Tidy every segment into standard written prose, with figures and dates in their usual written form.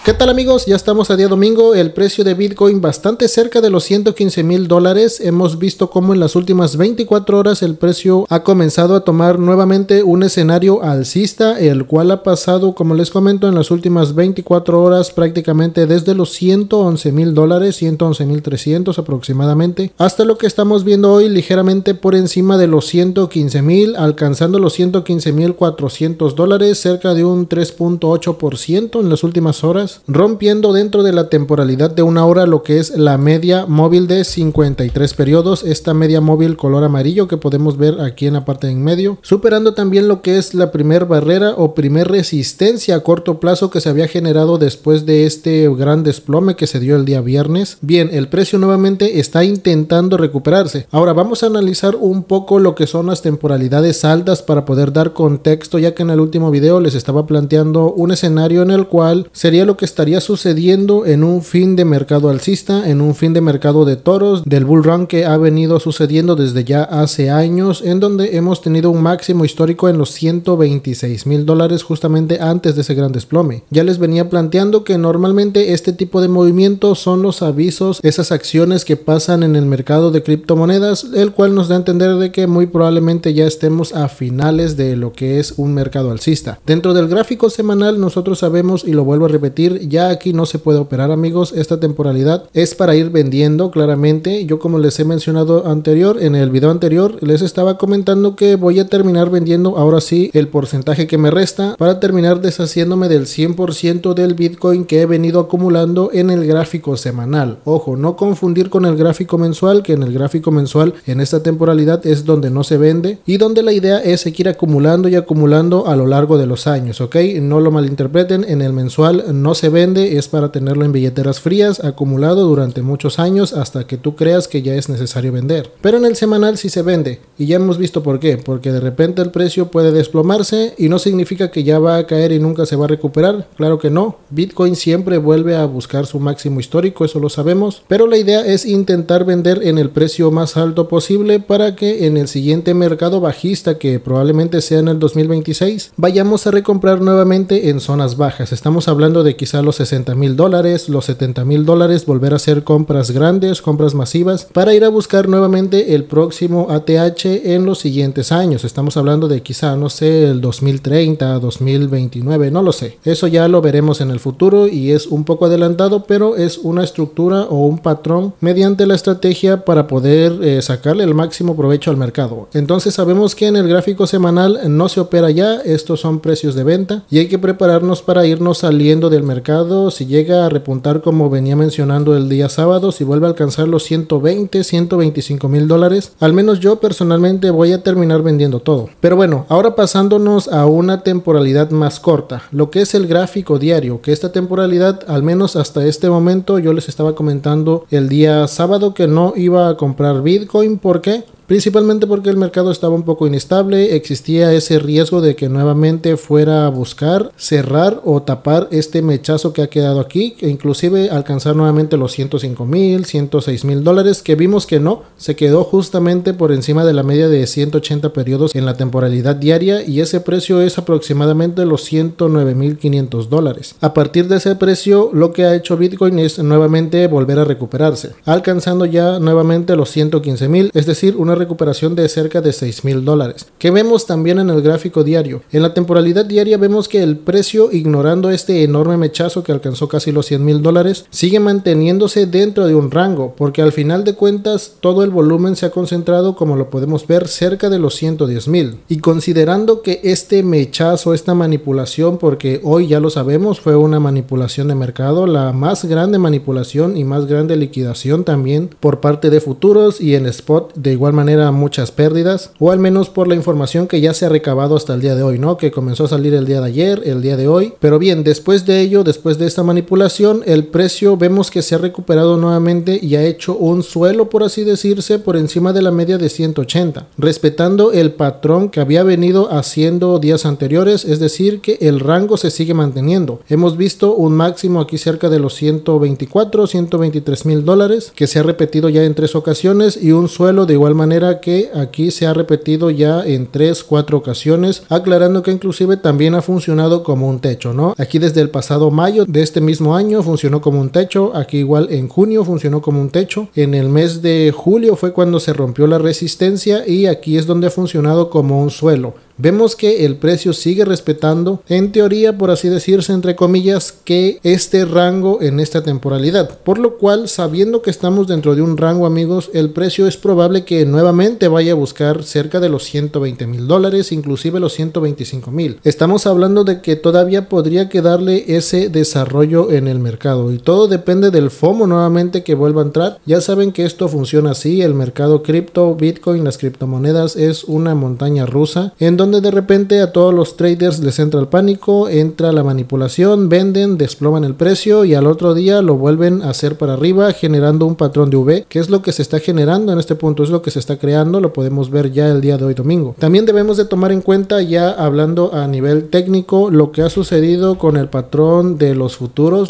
¿Qué tal amigos? Ya estamos a día domingo, el precio de Bitcoin bastante cerca de los $115,000. Hemos visto cómo en las últimas 24 horas el precio ha comenzado a tomar nuevamente un escenario alcista, el cual ha pasado, como les comento, en las últimas 24 horas prácticamente desde los $111,000, $111,300 aproximadamente, hasta lo que estamos viendo hoy ligeramente por encima de los $115,000, alcanzando los $115,400, cerca de un 3.8% en las últimas horas, rompiendo dentro de la temporalidad de una hora lo que es la media móvil de 53 periodos, esta media móvil color amarillo que podemos ver aquí en la parte de en medio, superando también lo que es la primer barrera o primer resistencia a corto plazo que se había generado después de este gran desplome que se dio el día viernes. Bien, el precio nuevamente está intentando recuperarse. Ahora vamos a analizar un poco lo que son las temporalidades altas para poder dar contexto, ya que en el último video les estaba planteando un escenario en el cual sería lo que estaría sucediendo en un fin de mercado alcista, en un fin de mercado de toros, del bull run que ha venido sucediendo desde ya hace años, en donde hemos tenido un máximo histórico en los $126,000 justamente antes de ese gran desplome. Ya les venía planteando que normalmente este tipo de movimientos son los avisos, esas acciones que pasan en el mercado de criptomonedas, el cual nos da a entender de que muy probablemente ya estemos a finales de lo que es un mercado alcista. Dentro del gráfico semanal nosotros sabemos, y lo vuelvo a repetir, ya aquí no se puede operar amigos, esta temporalidad es para ir vendiendo claramente. Yo, como les he mencionado en el video anterior, les estaba comentando que voy a terminar vendiendo ahora sí el porcentaje que me resta para terminar deshaciéndome del 100% del Bitcoin que he venido acumulando en el gráfico semanal. Ojo, no confundir con el gráfico mensual, que en el gráfico mensual en esta temporalidad es donde no se vende y donde la idea es seguir acumulando y acumulando a lo largo de los años, ¿ok? No lo malinterpreten, en el mensual no se vende, es para tenerlo en billeteras frías, acumulado durante muchos años hasta que tú creas que ya es necesario vender. Pero en el semanal sí se vende, y ya hemos visto por qué, porque de repente el precio puede desplomarse y no significa que ya va a caer y nunca se va a recuperar. Claro que no, Bitcoin siempre vuelve a buscar su máximo histórico, eso lo sabemos, pero la idea es intentar vender en el precio más alto posible para que en el siguiente mercado bajista, que probablemente sea en el 2026, vayamos a recomprar nuevamente en zonas bajas. Estamos hablando de quizá los $60,000, los $70,000, volver a hacer compras grandes, compras masivas para ir a buscar nuevamente el próximo ATH en los siguientes años. Estamos hablando de quizá, no sé, el 2030, 2029, no lo sé. Eso ya lo veremos en el futuro y es un poco adelantado, pero es una estructura o un patrón mediante la estrategia para poder sacarle el máximo provecho al mercado. Entonces sabemos que en el gráfico semanal no se opera ya, estos son precios de venta y hay que prepararnos para irnos saliendo del mercado. Si llega a repuntar como venía mencionando el día sábado, si vuelve a alcanzar los $125,000, al menos yo personalmente voy a terminar vendiendo todo. Pero bueno, ahora pasándonos a una temporalidad más corta, lo que es el gráfico diario, que esta temporalidad, al menos hasta este momento, yo les estaba comentando el día sábado que no iba a comprar Bitcoin. ¿Por qué? Principalmente porque el mercado estaba un poco inestable, existía ese riesgo de que nuevamente fuera a buscar cerrar o tapar este mechazo que ha quedado aquí, e inclusive alcanzar nuevamente los $105,000, $106,000, que vimos que no, se quedó justamente por encima de la media de 180 periodos en la temporalidad diaria, y ese precio es aproximadamente los $109,500. A partir de ese precio, lo que ha hecho Bitcoin es nuevamente volver a recuperarse, alcanzando ya nuevamente los $115,000, es decir, una recuperación de cerca de $6,000, que vemos también en el gráfico diario. En la temporalidad diaria vemos que el precio, ignorando este enorme mechazo que alcanzó casi los $100,000, sigue manteniéndose dentro de un rango, porque al final de cuentas todo el volumen se ha concentrado, como lo podemos ver, cerca de los $110,000. Y considerando que este mechazo, esta manipulación, porque hoy ya lo sabemos, fue una manipulación de mercado, la más grande manipulación y más grande liquidación también por parte de futuros, y en spot de igual manera muchas pérdidas, o al menos por la información que ya se ha recabado hasta el día de hoy, ¿no? Que comenzó a salir el día de ayer, el día de hoy. Pero bien, después de ello, después de esta manipulación, el precio vemos que se ha recuperado nuevamente y ha hecho un suelo, por así decirse, por encima de la media de 180, respetando el patrón que había venido haciendo días anteriores, es decir, que el rango se sigue manteniendo. Hemos visto un máximo aquí cerca de los 124, $123,000, que se ha repetido ya en 3 ocasiones, y un suelo de igual manera manera que aquí se ha repetido ya en 3-4 ocasiones, aclarando que inclusive también ha funcionado como un techo, ¿no? Aquí desde el pasado mayo de este mismo año funcionó como un techo, aquí igual en junio funcionó como un techo, en el mes de julio fue cuando se rompió la resistencia y aquí es donde ha funcionado como un suelo. Vemos que el precio sigue respetando, en teoría, por así decirse, entre comillas, que este rango en esta temporalidad. Por lo cual, sabiendo que estamos dentro de un rango, amigos, el precio es probable que nuevamente vaya a buscar cerca de los 120 mil dólares, inclusive los 125 mil. Estamos hablando de que todavía podría quedarle ese desarrollo en el mercado y todo depende del FOMO nuevamente que vuelva a entrar. Ya saben que esto funciona así, el mercado cripto, Bitcoin, las criptomonedas es una montaña rusa en donde de repente a todos los traders les entra el pánico, entra la manipulación, venden, desploman el precio y al otro día lo vuelven a hacer para arriba generando un patrón de V, que es lo que se está generando en este punto, es lo que se está creando, lo podemos ver ya el día de hoy domingo. También debemos de tomar en cuenta, ya hablando a nivel técnico, lo que ha sucedido con el patrón de los futuros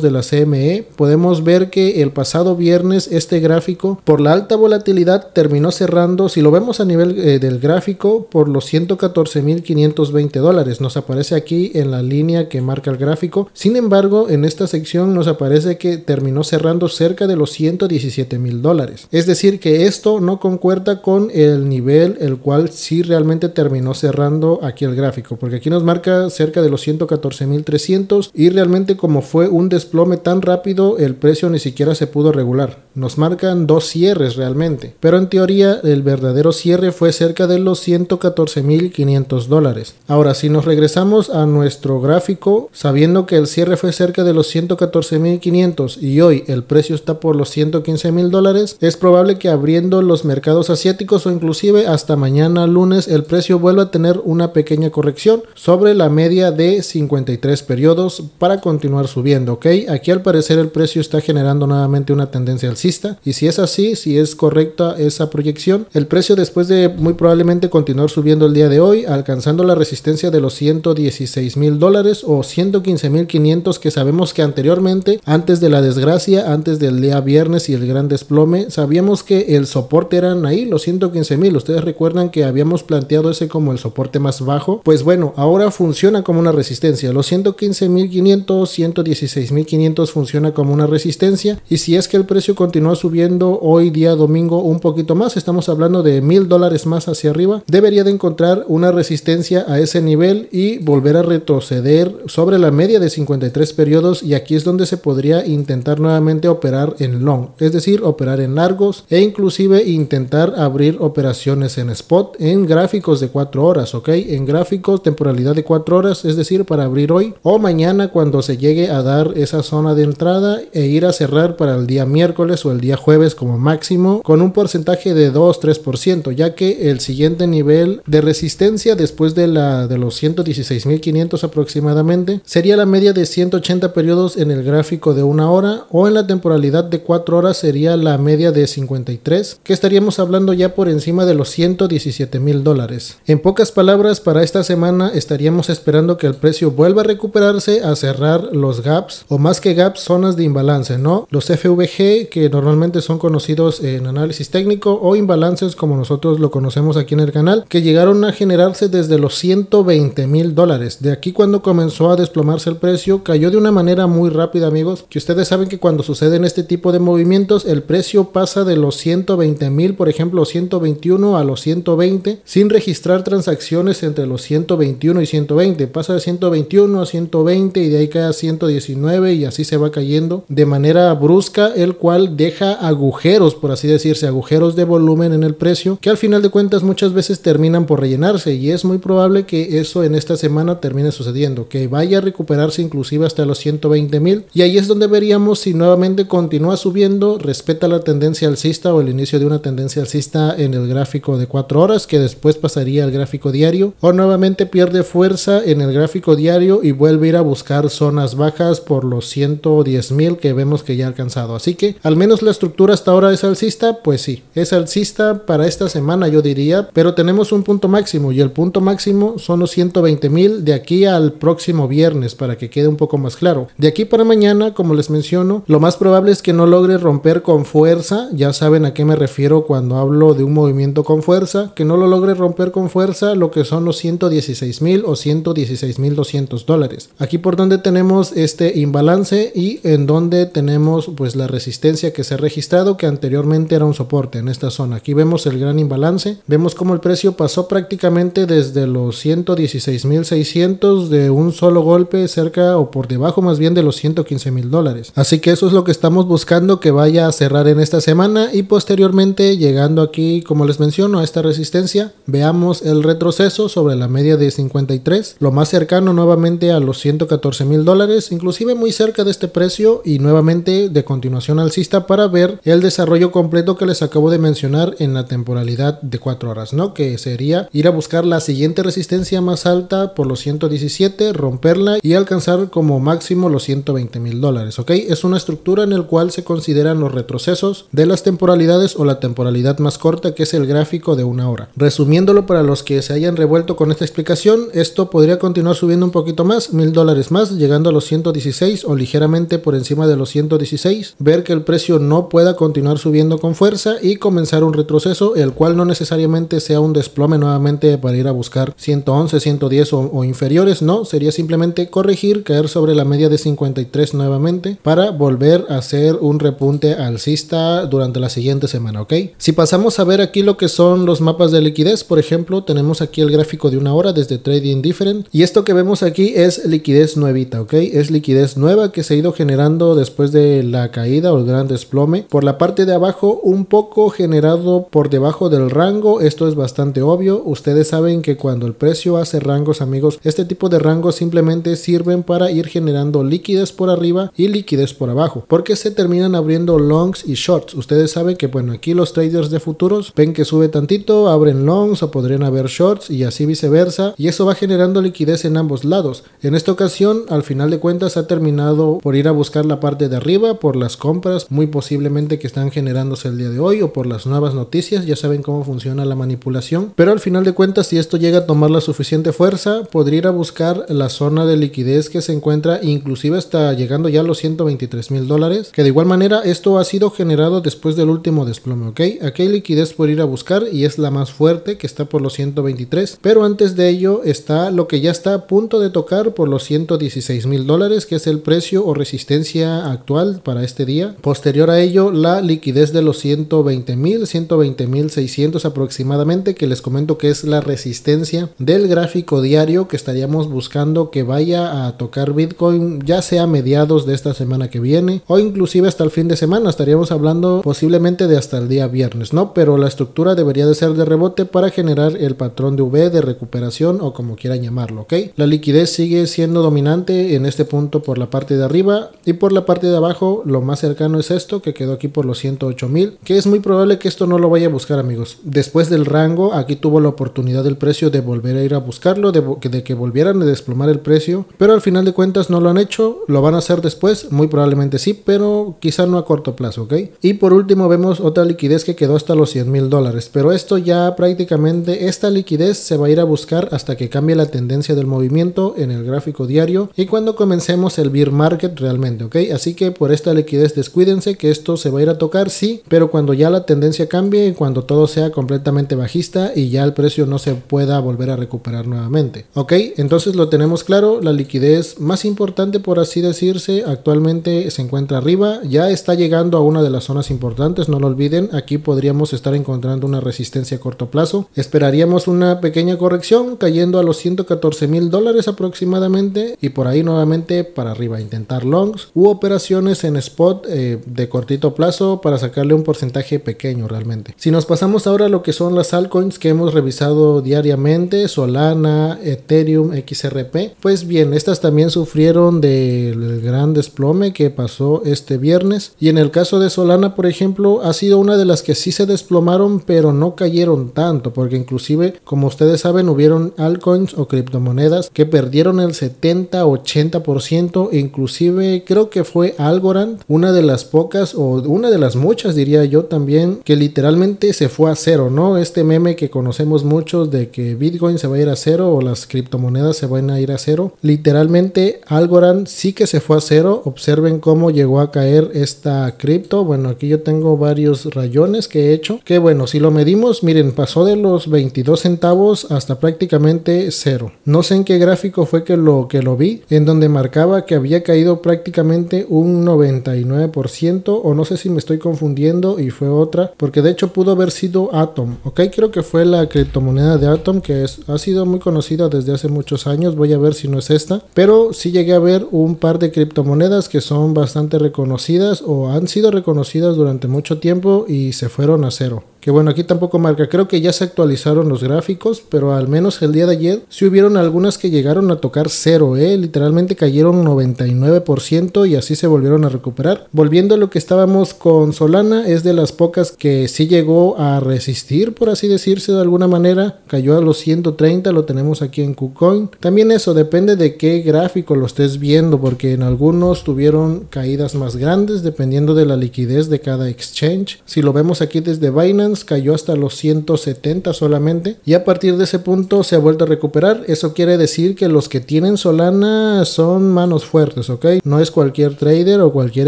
de la CME. Podemos ver que el pasado viernes este gráfico por la alta volatilidad terminó cerrando, si lo vemos a nivel del gráfico, por los 114.520 dólares. Nos aparece aquí en la línea que marca el gráfico. Sin embargo, en esta sección nos aparece que terminó cerrando cerca de los 117.000 dólares. Es decir, que esto no concuerda con el nivel el cual sí realmente terminó cerrando aquí el gráfico, porque aquí nos marca cerca de los 114.300 y realmente como fue un desplome tan rápido, el precio ni siquiera se pudo regular. Nos marcan dos cierres realmente, pero en teoría el verdadero cierre fue cerca de los 114.500 dólares. Ahora, si nos regresamos a nuestro gráfico, sabiendo que el cierre fue cerca de los 114.500 y hoy el precio está por los 115.000 dólares, es probable que abriendo los mercados asiáticos o inclusive hasta mañana lunes el precio vuelva a tener una pequeña corrección sobre la media de 53 periodos para continuar subiendo, ¿ok? Aquí al parecer el precio está generando nuevamente una tendencia alcista y si es así, si es correcta esa proyección, el precio después de muy probablemente continuar subiendo el día de hoy, alcanzando la resistencia de los 116.000 dólares o 115.500 que sabemos que anteriormente, antes de la desgracia, antes del día viernes y el gran desplome, sabíamos que el soporte eran ahí, los 115.000. Ustedes recuerdan que habíamos planteado ese como el soporte más bajo. Pues bueno, ahora funciona como una resistencia. Los 115.500, 116.500 funciona como una resistencia y si es que el precio continúa subiendo hoy día domingo un poquito más, estamos hablando de $1,000 más hacia arriba, debería de encontrar una resistencia a ese nivel y volver a retroceder sobre la media de 53 periodos y aquí es donde se podría intentar nuevamente operar en long, es decir, operar en largos e inclusive intentar abrir operaciones en spot en gráficos de 4 horas, ok, en gráficos temporalidad de 4 horas, es decir, para abrir hoy o mañana cuando se llegue a dar esa zona de entrada e ir a cerrar para el día miércoles o el día jueves como máximo con un porcentaje de 2-3%, ya que el siguiente nivel de resistencia después de los 116.500 aproximadamente sería la media de 180 periodos en el gráfico de 1 hora o en la temporalidad de 4 horas sería la media de 53, que estaríamos hablando ya por encima de los 117.000 dólares. En pocas palabras, para esta semana estaríamos esperando que el precio vuelva a recuperarse, a cerrar los gaps o más que gaps, zonas de imbalance, ¿no? Los FVG, que normalmente son conocidos en análisis técnico, o imbalances como nosotros lo conocemos aquí en el canal, que llegaron a generarse desde los 120.000 dólares. De aquí cuando comenzó a desplomarse el precio, cayó de una manera muy rápida, amigos, que ustedes saben que cuando suceden este tipo de movimientos, el precio pasa de los 120.000, por ejemplo, 121 a los 120, sin registrar transacciones entre los 121 y 120. Pasa de 121 a 120 y de ahí cae a 119 y así se va cayendo de manera brusca, el cual deja agujeros, por así decirse, agujeros de volumen en el precio, que al final de cuentas muchas veces terminan por rellenarse y es muy probable que eso en esta semana termine sucediendo, que vaya a recuperarse inclusive hasta los 120.000 y ahí es donde veríamos si nuevamente continúa subiendo, respeta la tendencia alcista o el inicio de una tendencia alcista en el gráfico de 4 horas que después pasaría al gráfico diario o nuevamente pierde fuerza en el gráfico diario y vuelve a ir a buscar zonas bajas por los 110.000 que vemos que ya ha alcanzado. Así que al menos la estructura hasta ahora es alcista, pues sí, es alcista para esta semana yo diría, pero tenemos un punto máximo máximo, y el punto máximo son los 120,000 de aquí al próximo viernes, para que quede un poco más claro. De aquí para mañana, como les menciono, lo más probable es que no logre romper con fuerza. Ya saben a qué me refiero cuando hablo de un movimiento con fuerza, que no lo logre romper con fuerza lo que son los 116,000 o 116,200 dólares. Aquí por donde tenemos este imbalance y en donde tenemos pues la resistencia que se ha registrado, que anteriormente era un soporte en esta zona. Aquí vemos el gran imbalance, vemos como el precio pasó prácticamente desde los 116,600 de un solo golpe, cerca o por debajo más bien de los 115,000 dólares. Así que eso es lo que estamos buscando que vaya a cerrar en esta semana, y posteriormente, llegando aquí, como les menciono, a esta resistencia, veamos el retroceso sobre la media de 53, lo más cercano nuevamente a los 114,000 dólares, inclusive muy cerca de este precio, y nuevamente de continuación alcista para ver el desarrollo completo que les acabo de mencionar en la temporalidad de 4 horas, ¿no? Que sería ir a buscar la siguiente resistencia más alta por los 117, romperla y alcanzar como máximo los 120,000 dólares, ¿ok? Es una estructura en la cual se consideran los retrocesos de las temporalidades o la temporalidad más corta, que es el gráfico de 1 hora. Resumiéndolo para los que se hayan revuelto con esta explicación, esto podría continuar subiendo un poquito más, 1,000 dólares más, llegando a los 116 o ligeramente por encima de los 116, ver que el precio no pueda continuar subiendo con fuerza y comenzar un retroceso, el cual no necesariamente sea un desplome nuevamente para ir a buscar 111, 110 o inferiores, no, sería simplemente corregir, caer sobre la media de 53 nuevamente para volver a hacer un repunte alcista durante la siguiente semana, ¿ok? Si pasamos a ver aquí lo que son los mapas de liquidez, por ejemplo, tenemos aquí el gráfico de 1 hora desde Trading Different, y esto que vemos aquí es liquidez nuevita, ¿ok? Es liquidez nueva que se ha ido generando después de la caída o el gran desplome. Por la parte de abajo, un poco generado por debajo del rango, esto es bastante obvio. Ustedes saben que cuando el precio hace rangos, amigos, este tipo de rangos simplemente sirven para ir generando liquidez por arriba y liquidez por abajo, porque se terminan abriendo longs y shorts. Ustedes saben que, bueno, aquí los traders de futuros ven que sube tantito, abren longs o podrían haber shorts y así viceversa, y eso va generando liquidez en ambos lados. En esta ocasión, al final de cuentas, ha terminado por ir a buscar la parte de arriba por las compras, muy posiblemente que están generándose el día de hoy, o por las nuevas noticias. Ya saben cómo funciona la manipulación, pero al final de cuentas, si esto llega a tomar la suficiente fuerza, podría ir a buscar la zona de liquidez que se encuentra inclusive hasta llegando ya a los 123,000 dólares, que de igual manera esto ha sido generado después del último desplome, ¿ok? Aquí hay liquidez por ir a buscar y es la más fuerte, que está por los 123, pero antes de ello está lo que ya está a punto de tocar por los 116,000 dólares, que es el precio o resistencia actual para este día. Posterior a ello, la liquidez de los 120,000, 120,600 aproximadamente, que les comento que es la resistencia del gráfico diario que estaríamos buscando que vaya a tocar Bitcoin, ya sea a mediados de esta semana que viene o inclusive hasta el fin de semana. Estaríamos hablando posiblemente de hasta el día viernes, ¿no? Pero la estructura debería de ser de rebote para generar el patrón de V de recuperación, o como quieran llamarlo, ¿ok? La liquidez sigue siendo dominante en este punto por la parte de arriba, y por la parte de abajo lo más cercano es esto que quedó aquí por los 108,000, que es muy probable que esto no lo vaya a buscar, amigos. Después del rango, aquí tuvo la oportunidad del precio de volver a ir a buscarlo, de que volvieran a desplomar el precio, pero al final de cuentas no lo han hecho. Lo van a hacer después, muy probablemente sí, pero quizá no a corto plazo, ¿ok? Y por último vemos otra liquidez que quedó hasta los 100,000 dólares, pero esto ya prácticamente, esta liquidez se va a ir a buscar hasta que cambie la tendencia del movimiento en el gráfico diario y cuando comencemos el bear market realmente, ¿ok? Así que por esta liquidez descuídense, que esto se va a ir a tocar, sí, pero cuando ya la tendencia cambie y cuando todo sea completamente bajista y ya el precio no se pueda volver a recuperar nuevamente, ¿ok? Entonces lo tenemos claro, la liquidez más importante, por así decirse, actualmente se encuentra arriba, ya está llegando a una de las zonas importantes, no lo olviden. Aquí podríamos estar encontrando una resistencia a corto plazo, esperaríamos una pequeña corrección cayendo a los 114,000 dólares aproximadamente, y por ahí nuevamente para arriba, intentar longs u operaciones en spot de cortito plazo para sacarle un porcentaje pequeño realmente. Si nos pasamos ahora a lo que son las altcoins que hemos revisado diariamente, Solana, Ethereum, XRP, pues bien, estas también sufrieron del gran desplome que pasó este viernes, y en el caso de Solana, por ejemplo, ha sido una de las que sí se desplomaron, pero no cayeron tanto, porque inclusive, como ustedes saben, hubieron altcoins o criptomonedas que perdieron el 70-80%, inclusive creo que fue Algorand, una de las pocas o una de las muchas, diría yo también, que literalmente se fue a cero, ¿no? Este meme que conocemos mucho muchos de que Bitcoin se va a ir a cero o las criptomonedas se van a ir a cero. Literalmente Algorand sí que se fue a cero. Observen cómo llegó a caer esta cripto. Bueno, aquí yo tengo varios rayones que he hecho, que bueno, si lo medimos, miren, pasó de los 22 centavos hasta prácticamente cero. No sé en qué gráfico fue que lo vi, en donde marcaba que había caído prácticamente un 99%, o no sé si me estoy confundiendo y fue otra, porque de hecho pudo haber sido Atom, ok, creo que fue la criptomoneda de Atom, que ha sido muy conocida desde hace muchos años. Voy a ver si no es esta, pero sí llegué a ver un par de criptomonedas que son bastante reconocidas o han sido reconocidas durante mucho tiempo y se fueron a cero. Que bueno, aquí tampoco marca, creo que ya se actualizaron los gráficos, pero al menos el día de ayer sí hubieron algunas que llegaron a tocar cero, literalmente cayeron 99% y así se volvieron a recuperar. Volviendo a lo que estábamos con Solana, es de las pocas que sí llegó a resistir, por así decirse de alguna manera, cayó a los 130, lo tenemos aquí en KuCoin. También eso depende de qué gráfico lo estés viendo, porque en algunos tuvieron caídas más grandes dependiendo de la liquidez de cada exchange. Si lo vemos aquí desde Binance, cayó hasta los 170 solamente y a partir de ese punto se ha vuelto a recuperar. Eso quiere decir que los que tienen Solana son manos fuertes, ok, no es cualquier trader o cualquier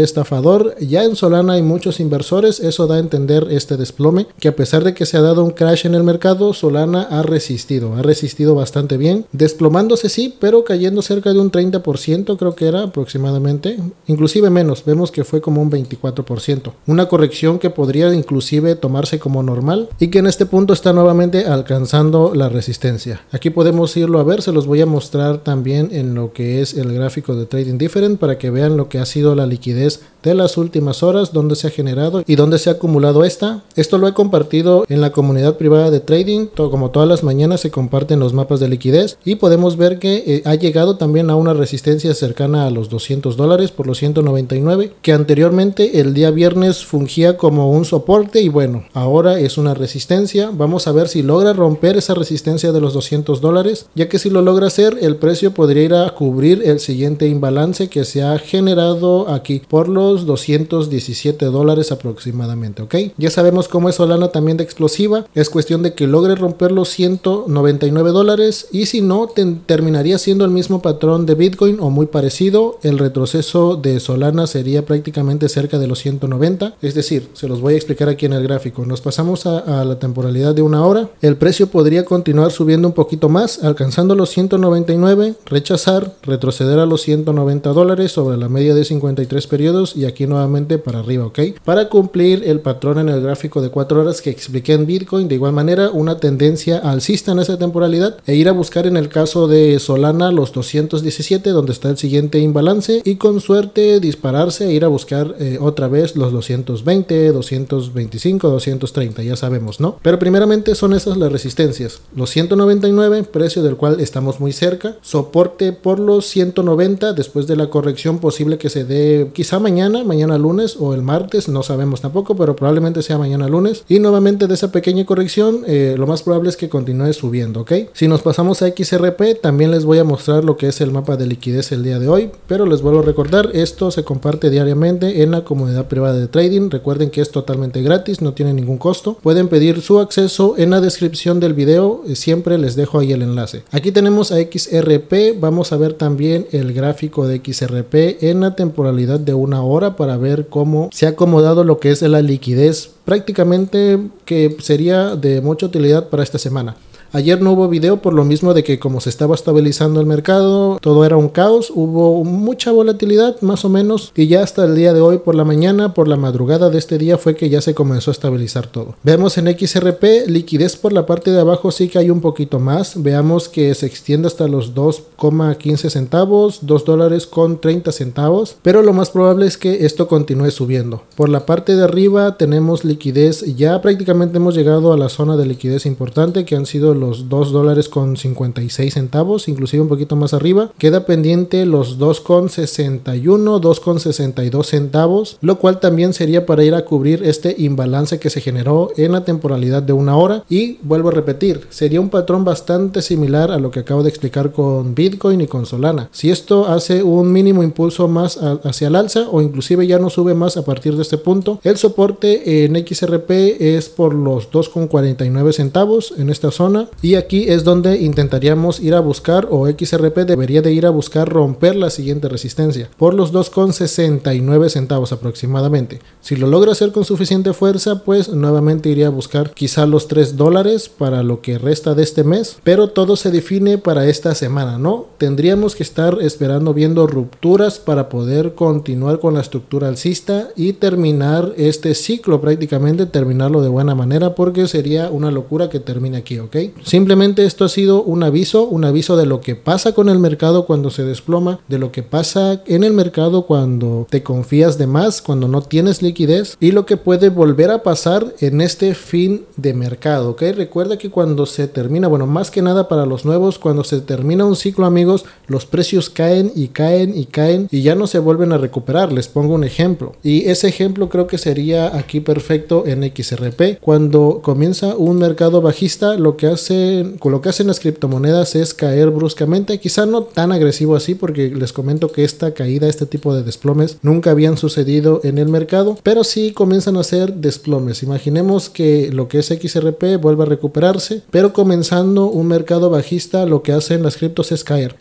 estafador. Ya en Solana hay muchos inversores, eso da a entender este desplome, que a pesar de que se ha dado un crash en el mercado, Solana ha resistido bastante bien, desplomándose sí, pero cayendo cerca de un 30%, creo que era aproximadamente, inclusive menos, vemos que fue como un 24%, una corrección que podría inclusive tomarse como normal y que en este punto está nuevamente alcanzando la resistencia. Aquí podemos irlo a ver, se los voy a mostrar también en lo que es el gráfico de Trading Different para que vean lo que ha sido la liquidez de las últimas horas, dónde se ha generado y dónde se ha acumulado esta. Esto lo he compartido en la comunidad privada de trading, como todas las mañanas se comparten los mapas de liquidez y podemos ver que ha llegado también a una resistencia cercana a los $200 por los 199, que anteriormente el día viernes fungía como un soporte y bueno, ahora es una resistencia. Vamos a ver si logra romper esa resistencia de los $200, ya que si lo logra hacer, el precio podría ir a cubrir el siguiente imbalance que se ha generado aquí por los $217 aproximadamente, ok. Ya sabemos cómo es Solana también de explosiva, es cuestión de que logre romper los $199 y si no, terminaría siendo el mismo patrón de Bitcoin o muy parecido. El retroceso de Solana sería prácticamente cerca de los 190, es decir, se los voy a explicar aquí en el gráfico. Nos pasamos a la temporalidad de una hora, el precio podría continuar subiendo un poquito más, alcanzando los 199, rechazar, retroceder a los $190 sobre la media de 53 periodos y aquí nuevamente para arriba, ok, para cumplir el patrón en el gráfico de 4 horas que expliqué en Bitcoin. De igual manera, una tendencia alcista en esa temporalidad e ir a buscar en el caso de Solana los 217 donde está el siguiente imbalance y con suerte dispararse e ir a buscar otra vez los 220, 225, 230, ya sabemos, ¿no? Pero primeramente son esas las resistencias, los 199, precio del cual estamos muy cerca, soporte por los 190 después de la corrección posible que se dé quizá mañana lunes o el martes, no sabemos tampoco, pero probablemente sea mañana lunes y nuevamente de esa pequeña corrección lo más probable es que continúe subiendo, ok. Si nos pasamos a XRP, también les voy a mostrar lo que es el mapa de liquidez el día de hoy, pero les vuelvo a recordar, esto se comparte diariamente en la comunidad privada de trading. Recuerden que es totalmente gratis, no tiene ningún costo, pueden pedir su acceso en la descripción del video, siempre les dejo ahí el enlace. Aquí tenemos a XRP, vamos a ver también el gráfico de XRP en la temporalidad de una hora para ver cómo se ha acomodado lo que es la liquidez, prácticamente que sería de mucha utilidad para esta semana. Ayer no hubo video por lo mismo de que como se estaba estabilizando el mercado, todo era un caos, hubo mucha volatilidad más o menos y ya hasta el día de hoy por la mañana, por la madrugada de este día fue que ya se comenzó a estabilizar todo. Vemos en XRP, liquidez por la parte de abajo sí que hay un poquito más, veamos que se extiende hasta los 2,15 centavos, $2.30, pero lo más probable es que esto continúe subiendo. Por la parte de arriba tenemos liquidez, ya prácticamente hemos llegado a la zona de liquidez importante que han sido los $2.56, inclusive un poquito más arriba. Queda pendiente los 2,61, 2,62 centavos, lo cual también sería para ir a cubrir este imbalance que se generó en la temporalidad de una hora. Y vuelvo a repetir, sería un patrón bastante similar a lo que acabo de explicar con Bitcoin y con Solana. Si esto hace un mínimo impulso más hacia el alza o inclusive ya no sube más a partir de este punto, el soporte en XRP es por los 2,49 centavos en esta zona. y aquí es donde intentaríamos ir a buscar, o XRP debería de ir a buscar romper la siguiente resistencia por los 2,69 centavos aproximadamente. Si lo logra hacer con suficiente fuerza, pues nuevamente iría a buscar quizá los $3 para lo que resta de este mes, pero todo se define para esta semana, ¿no? Tendríamos que estar esperando viendo rupturas para poder continuar con la estructura alcista y terminar este ciclo, prácticamente terminarlo de buena manera, porque sería una locura que termine aquí, ¿ok? Simplemente esto ha sido un aviso de lo que pasa con el mercado cuando se desploma, de lo que pasa en el mercado cuando te confías de más, cuando no tienes liquidez, y lo que puede volver a pasar en este fin de mercado, ¿ok? Recuerda que cuando se termina, bueno, más que nada para los nuevos, cuando se termina un ciclo, amigos, los precios caen y caen y caen y ya no se vuelven a recuperar. Les pongo un ejemplo, y ese ejemplo creo que sería aquí perfecto en XRP. Cuando comienza un mercado bajista, lo que hacen las criptomonedas es caer bruscamente, quizá no tan agresivo así, porque les comento que esta caída, este tipo de desplomes nunca habían sucedido en el mercado, pero sí comienzan a hacer desplomes. Imaginemos que lo que es XRP vuelve a recuperarse, pero comenzando un mercado bajista, lo que hacen las criptos es caer,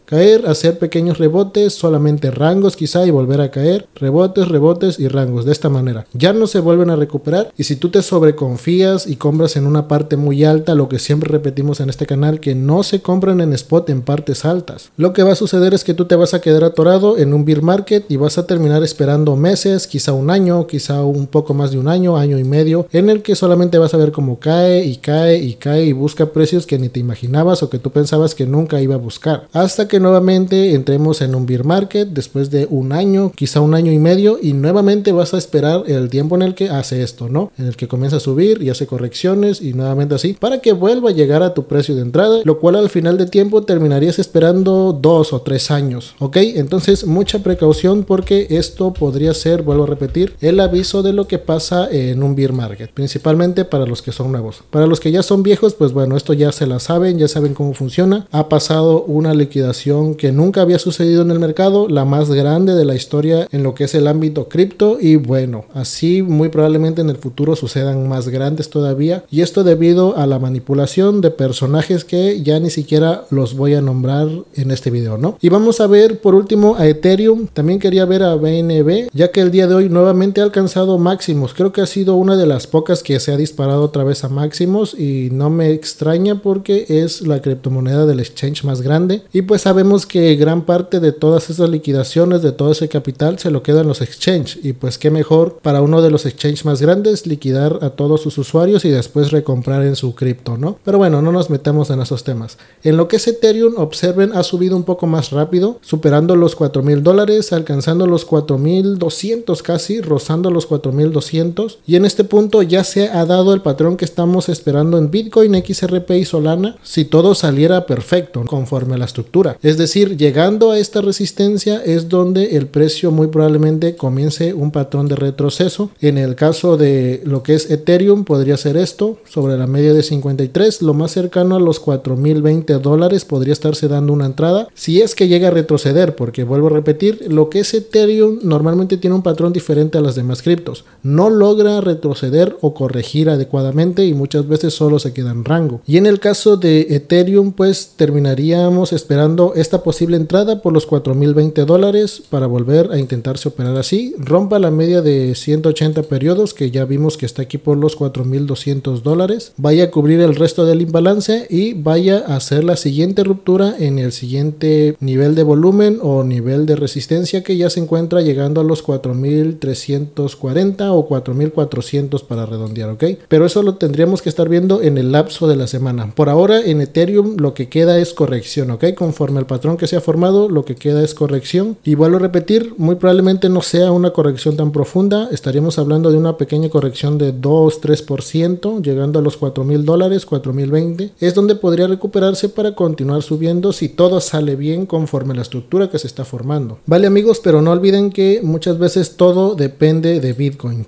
hacer pequeños rebotes, solamente rangos quizá, y volver a caer, rebotes y rangos. De esta manera ya no se vuelven a recuperar, y si tú te sobreconfías y compras en una parte muy alta, lo que siempre repetimos en este canal, que no se compran en spot en partes altas, lo que va a suceder es que tú te vas a quedar atorado en un bear market y vas a terminar esperando meses, quizá un año, quizá un poco más de un año, año y medio, en el que solamente vas a ver cómo cae y cae y cae y busca precios que ni te imaginabas o que tú pensabas que nunca iba a buscar, hasta que nuevamente entremos en un bear market después de un año, quizá un año y medio, y nuevamente vas a esperar el tiempo en el que hace esto, ¿no? En el que comienza a subir y hace correcciones y nuevamente así, para que vuelva a llegar a tu precio de entrada, lo cual al final de tiempo terminarías esperando 2 o 3 años, ¿ok? Entonces mucha precaución, porque esto podría ser, vuelvo a repetir, el aviso de lo que pasa en un bear market, principalmente para los que son nuevos. Para los que ya son viejos, pues bueno, esto ya se la saben, ya saben cómo funciona. Ha pasado una liquidación que nunca había sucedido en el mercado, la más grande de la historia en lo que es el ámbito cripto, y bueno, así muy probablemente en el futuro sucedan más grandes todavía, y esto debido a la manipulación de personajes que ya ni siquiera los voy a nombrar en este video, ¿no? Y vamos a ver por último a Ethereum. También quería ver a BNB, ya que el día de hoy nuevamente ha alcanzado máximos. Creo que ha sido una de las pocas que se ha disparado otra vez a máximos, y no me extraña porque es la criptomoneda del exchange más grande, y pues sabemos que gran parte de todas esas liquidaciones, de todo ese capital, se lo quedan los exchange, y pues qué mejor para uno de los exchange más grandes liquidar a todos sus usuarios y después recomprar en su cripto, ¿no? Pero bueno, no nos metemos en esos temas. En lo que es Ethereum, observen, ha subido un poco más rápido, superando los $4,000, alcanzando los 4,200 casi, rozando los 4,200, y en este punto ya se ha dado el patrón que estamos esperando en Bitcoin, XRP y Solana, si todo saliera perfecto conforme a la estructura. Es decir, llegando a esta resistencia es donde el precio muy probablemente comience un patrón de retroceso. En el caso de lo que es Ethereum, podría ser esto, sobre la media de 53, lo más cercano a los $4,020 podría estarse dando una entrada, si es que llega a retroceder, porque vuelvo a repetir, lo que es Ethereum normalmente tiene un patrón diferente a las demás criptos, no logra retroceder o corregir adecuadamente y muchas veces solo se queda en rango. Y en el caso de Ethereum, pues terminaríamos esperando esta posible entrada por los $4,020 para volver a intentarse operar así, rompa la media de 180 periodos que ya vimos que está aquí por los $4,200, vaya a cubrir el resto del imbalance y vaya a hacer la siguiente ruptura en el siguiente nivel de volumen o nivel de resistencia, que ya se encuentra llegando a los 4,340 o 4,400 para redondear, ¿ok? Pero eso lo tendríamos que estar viendo en el lapso de la semana. Por ahora en Ethereum lo que queda es corrección, ¿ok? Conforme al patrón que se ha formado, lo que queda es corrección, y vuelvo a repetir, muy probablemente no sea una corrección tan profunda, estaríamos hablando de una pequeña corrección de 2-3%, llegando a los $4,000, 4,020, es donde podría recuperarse para continuar subiendo si todo sale bien conforme a la estructura que se está formando. Vale, amigos, pero no olviden que muchas veces todo depende de Bitcoin,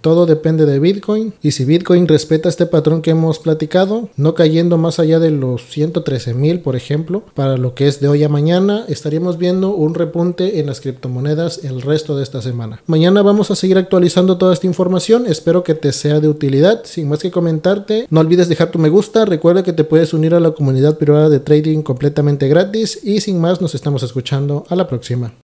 y si Bitcoin respeta este patrón que hemos platicado, no cayendo más allá de los 113,000 por ejemplo, para lo que es de hoy a mañana, estaríamos viendo un repunte en las criptomonedas el resto de esta semana. Mañana vamos a seguir actualizando toda esta información, espero que te sea de utilidad. Sin más que comentarte, no olvides dejar tu me gusta, recuerda que te puedes puedes unir a la comunidad privada de trading completamente gratis y sin más nos estamos escuchando a la próxima.